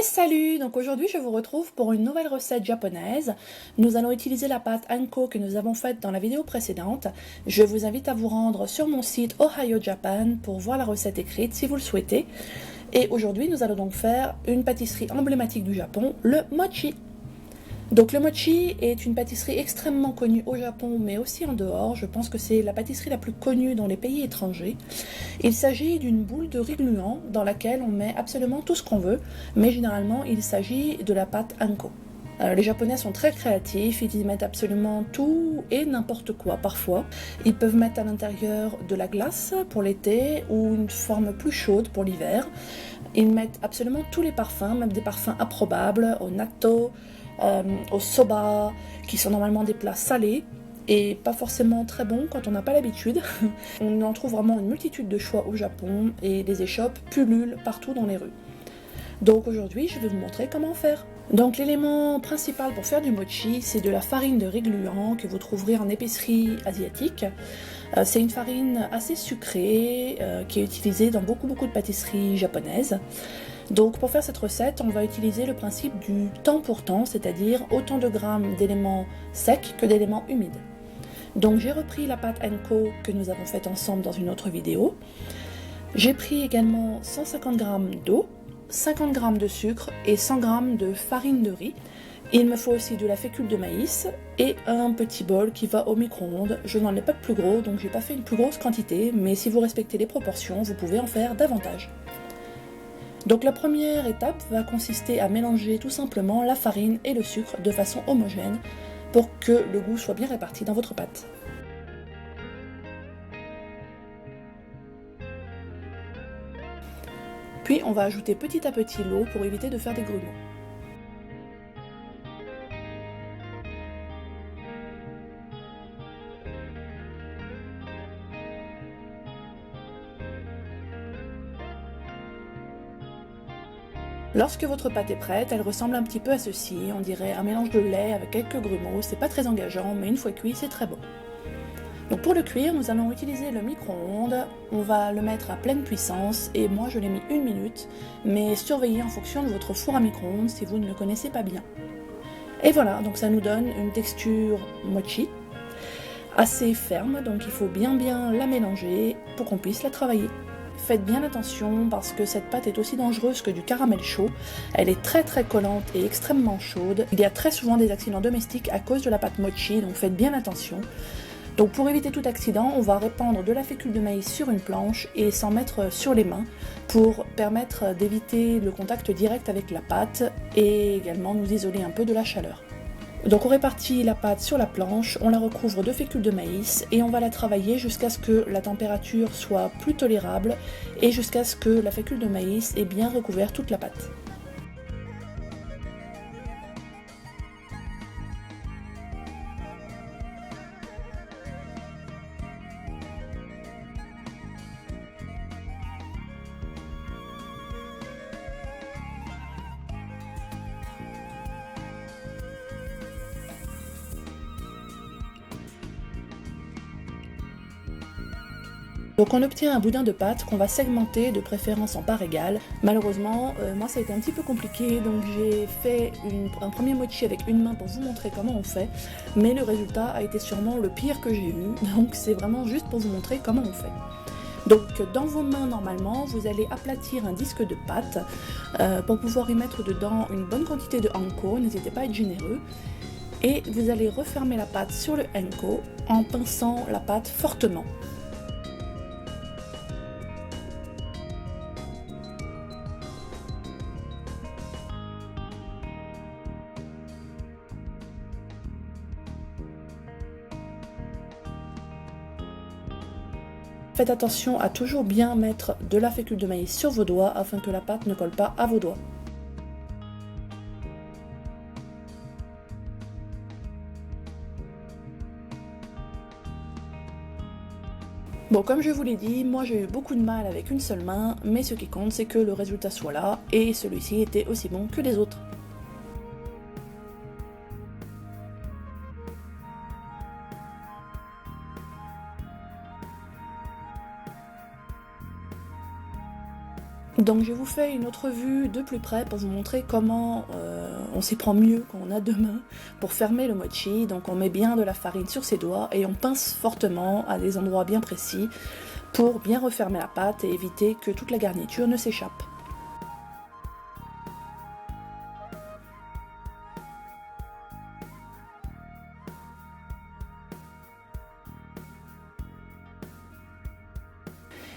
Hey salut! Donc aujourd'hui je vous retrouve pour une nouvelle recette japonaise. Nous allons utiliser la pâte Anko que nous avons faite dans la vidéo précédente. Je vous invite à vous rendre sur mon site Ohio Japan pour voir la recette écrite si vous le souhaitez. Et aujourd'hui nous allons donc faire une pâtisserie emblématique du Japon, le mochi. Donc le mochi est une pâtisserie extrêmement connue au Japon mais aussi en dehors. Je pense que c'est la pâtisserie la plus connue dans les pays étrangers. Il s'agit d'une boule de riz gluant dans laquelle on met absolument tout ce qu'on veut, mais généralement il s'agit de la pâte Anko. Les Japonais sont très créatifs, ils y mettent absolument tout et n'importe quoi parfois. Ils peuvent mettre à l'intérieur de la glace pour l'été ou une forme plus chaude pour l'hiver. Ils mettent absolument tous les parfums, même des parfums improbables, au natto, au soba, qui sont normalement des plats salés et pas forcément très bons quand on n'a pas l'habitude. On en trouve vraiment une multitude de choix au Japon et les échoppes pullulent partout dans les rues. Donc aujourd'hui, je vais vous montrer comment faire. Donc l'élément principal pour faire du mochi, c'est de la farine de riz gluant que vous trouverez en épicerie asiatique. C'est une farine assez sucrée qui est utilisée dans beaucoup de pâtisseries japonaises. Donc pour faire cette recette, on va utiliser le principe du temps pour temps, c'est-à-dire autant de grammes d'éléments secs que d'éléments humides. Donc j'ai repris la pâte Anko que nous avons faite ensemble dans une autre vidéo. J'ai pris également 150 g d'eau, 50 g de sucre et 100 g de farine de riz. Il me faut aussi de la fécule de maïs et un petit bol qui va au micro-ondes. Je n'en ai pas de plus gros, donc j'ai pas fait une plus grosse quantité, mais si vous respectez les proportions, vous pouvez en faire davantage. Donc la première étape va consister à mélanger tout simplement la farine et le sucre de façon homogène pour que le goût soit bien réparti dans votre pâte. Puis on va ajouter petit à petit l'eau pour éviter de faire des grumeaux. Lorsque votre pâte est prête, elle ressemble un petit peu à ceci, on dirait un mélange de lait avec quelques grumeaux, c'est pas très engageant, mais une fois cuit, c'est très bon. Donc pour le cuire, nous allons utiliser le micro-ondes, on va le mettre à pleine puissance, et moi je l'ai mis 1 minute, mais surveillez en fonction de votre four à micro-ondes si vous ne le connaissez pas bien. Et voilà, donc ça nous donne une texture mochi, assez ferme, donc il faut bien la mélanger pour qu'on puisse la travailler. Faites bien attention parce que cette pâte est aussi dangereuse que du caramel chaud. Elle est très collante et extrêmement chaude. Il y a très souvent des accidents domestiques à cause de la pâte mochi, donc faites bien attention. Donc pour éviter tout accident, on va répandre de la fécule de maïs sur une planche et s'en mettre sur les mains pour permettre d'éviter le contact direct avec la pâte et également nous isoler un peu de la chaleur. Donc on répartit la pâte sur la planche, on la recouvre de fécule de maïs et on va la travailler jusqu'à ce que la température soit plus tolérable et jusqu'à ce que la fécule de maïs ait bien recouvert toute la pâte. Donc on obtient un boudin de pâte qu'on va segmenter de préférence en parts égales. Malheureusement, moi ça a été un petit peu compliqué, donc j'ai fait un premier mochi avec une main pour vous montrer comment on fait, mais le résultat a été sûrement le pire que j'ai eu, donc c'est vraiment juste pour vous montrer comment on fait. Donc dans vos mains normalement, vous allez aplatir un disque de pâte pour pouvoir y mettre dedans une bonne quantité de Anko, n'hésitez pas à être généreux. Et vous allez refermer la pâte sur le Anko en pinçant la pâte fortement. Faites attention à toujours bien mettre de la fécule de maïs sur vos doigts afin que la pâte ne colle pas à vos doigts. Bon, comme je vous l'ai dit, moi j'ai eu beaucoup de mal avec une seule main, mais ce qui compte c'est que le résultat soit là, et celui-ci était aussi bon que les autres. Donc je vous fais une autre vue de plus près pour vous montrer comment on s'y prend mieux quand on a deux mains pour fermer le mochi. Donc on met bien de la farine sur ses doigts et on pince fortement à des endroits bien précis pour bien refermer la pâte et éviter que toute la garniture ne s'échappe.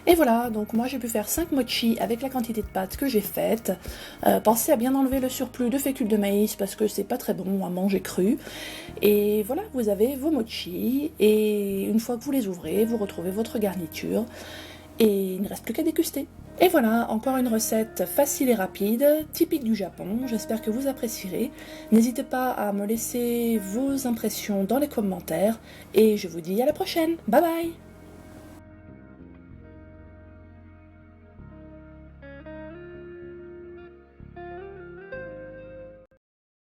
Et voilà, donc moi j'ai pu faire 5 mochi avec la quantité de pâte que j'ai faite. Pensez à bien enlever le surplus de fécule de maïs parce que c'est pas très bon à manger cru. Et voilà, vous avez vos mochi et une fois que vous les ouvrez, vous retrouvez votre garniture et il ne reste plus qu'à déguster. Et voilà, encore une recette facile et rapide, typique du Japon, j'espère que vous apprécierez. N'hésitez pas à me laisser vos impressions dans les commentaires et je vous dis à la prochaine, bye bye!